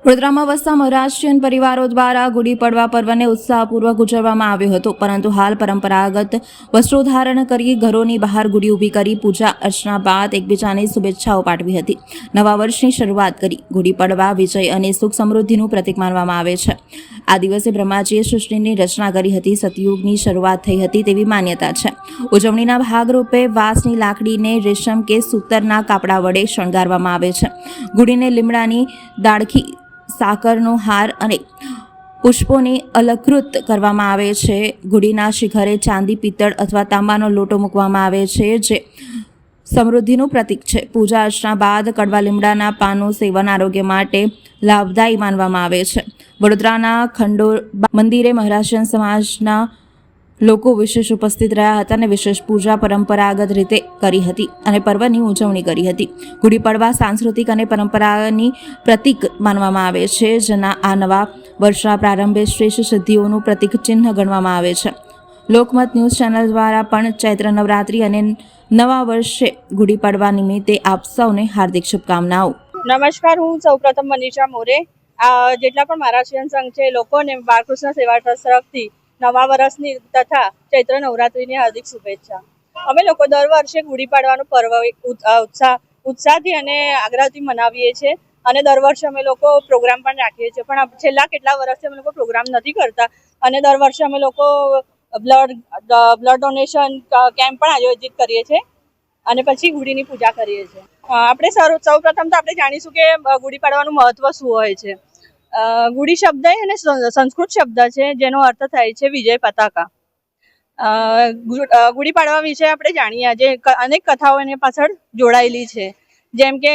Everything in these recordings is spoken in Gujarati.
વડોદરામાં વસતા મહારાષ્ટ્રીયન પરિવારો દ્વારા ગુડી પડવા પર્વને ઉત્સાહપૂર્વક ઉજવવામાં આવ્યો હતો, પરંતુ હાલ પરંપરાગત વસ્ત્રો ધારણ કરી ઘરોની બહાર ગુડી ઊભી કરી પૂજા અર્ચના બાદ એકબીજાને શુભેચ્છાઓ પાઠવી હતી. નવા વર્ષની શરૂઆત કરી. ગુડી પડવા વિજય અને સુખ સમૃદ્ધિનું પ્રતીક માનવામાં આવે છે. આ દિવસે બ્રહ્માજીએ સૃષ્ટિની રચના કરી હતી, સતયુગની શરૂઆત થઈ હતી તેવી માન્યતા છે. ઉજવણીના ભાગરૂપે વાંસની લાકડીને રેશમ કે સૂતરના કાપડા વડે શણગારવામાં આવે છે. ગુડીને લીમડાની ડાળખી, સાકરનો હાર અને પુષ્પોની અલંકૃત કરવામાં આવે છે. ગુડીના શિખરે ચાંદી, પિત્તળ અથવા તાંબાનો લોટો મૂકવામાં આવે છે, જે સમૃદ્ધિનું પ્રતીક છે. પૂજા અર્ચના બાદ કડવા લીમડાના પાનનું સેવન આરોગ્ય માટે લાભદાયી માનવામાં આવે છે. વડોદરાના ખંડોબા મંદિરે મહારાષ્ટ્રીયન સમાજના લોકો વિશેષ ઉપસ્થિત રહ્યા હતા અને વિશેષ પૂજા પરંપરાગત રીતે કરી હતી અને પર્વની ઉજવણી કરી હતી. ગુડી પડવા સાંસ્કૃતિક અને પરંપરાની પ્રતીક માનવામાં આવે છે, જેના આ નવા વર્ષના પ્રારંભે શ્રેષ્ઠ સિદ્ધિઓનું પ્રતીક ચિહ્ન ગણવામાં આવે છે. લોકમત ન્યૂઝ ચેનલ દ્વારા પણ ચૈત્ર નવરાત્રિ અને નવા વર્ષે ગુડી પડવા નિમિત્તે આપ સૌને હાર્દિક શુભકામનાઓ. નમસ્કાર, હું સૌપ્રથમ મનીષા મોરે. જેટલા પણ મહારાષ્ટ્રીયન સંઘ છે લોકોને બાળકૃષ્ણ સેવા ટ્રસ્ટ તરફથી નવા વર્ષની તથા ચૈત્ર નવરાત્રિની હાર્દિક શુભેચ્છા. અમે લોકો દર વર્ષે ગુડી પાડવાનો પર્વ ઉત્સાહથી અને આગ્રહથી મનાવીએ છીએ અને દર વર્ષે અમે લોકો પ્રોગ્રામ પણ રાખીએ છીએ. પણ છેલ્લા કેટલા વર્ષથી અમે લોકો પ્રોગ્રામ નથી કરતા અને દર વર્ષે અમે લોકો બ્લડ ડોનેશન કેમ્પ પણ આયોજિત કરીએ છીએ અને પછી ગુડીની પૂજા કરીએ છીએ. આપણે સૌ પ્રથમ તો આપણે જાણીશું કે ગુડી પાડવાનું મહત્વ શું હોય છે. ગુડી શબ્દ અને સંસ્કૃત શબ્દ છે, જેનો અર્થ થાય છે વિજય પતાકા. ગુડી પાડવા વિશે આપણે જાણીએ. આજે અનેક કથાઓ એની પાછળ જોડાયેલી છે. જેમ કે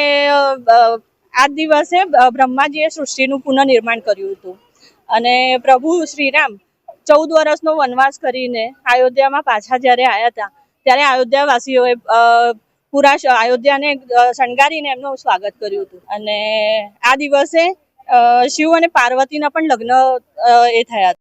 આ દિવસે બ્રહ્માજીએ સૃષ્ટિનું પુનઃનિર્માણ કર્યું હતું અને પ્રભુ શ્રીરામ 14 વર્ષનો વનવાસ કરીને અયોધ્યામાં પાછા જ્યારે આવ્યા હતા, ત્યારે અયોધ્યાવાસીઓએ પૂરા અયોધ્યાને શણગારીને એમનું સ્વાગત કર્યું હતું. અને આ દિવસે શિવ અને પાર્વતીના પણ લગ્ન થયા હતા.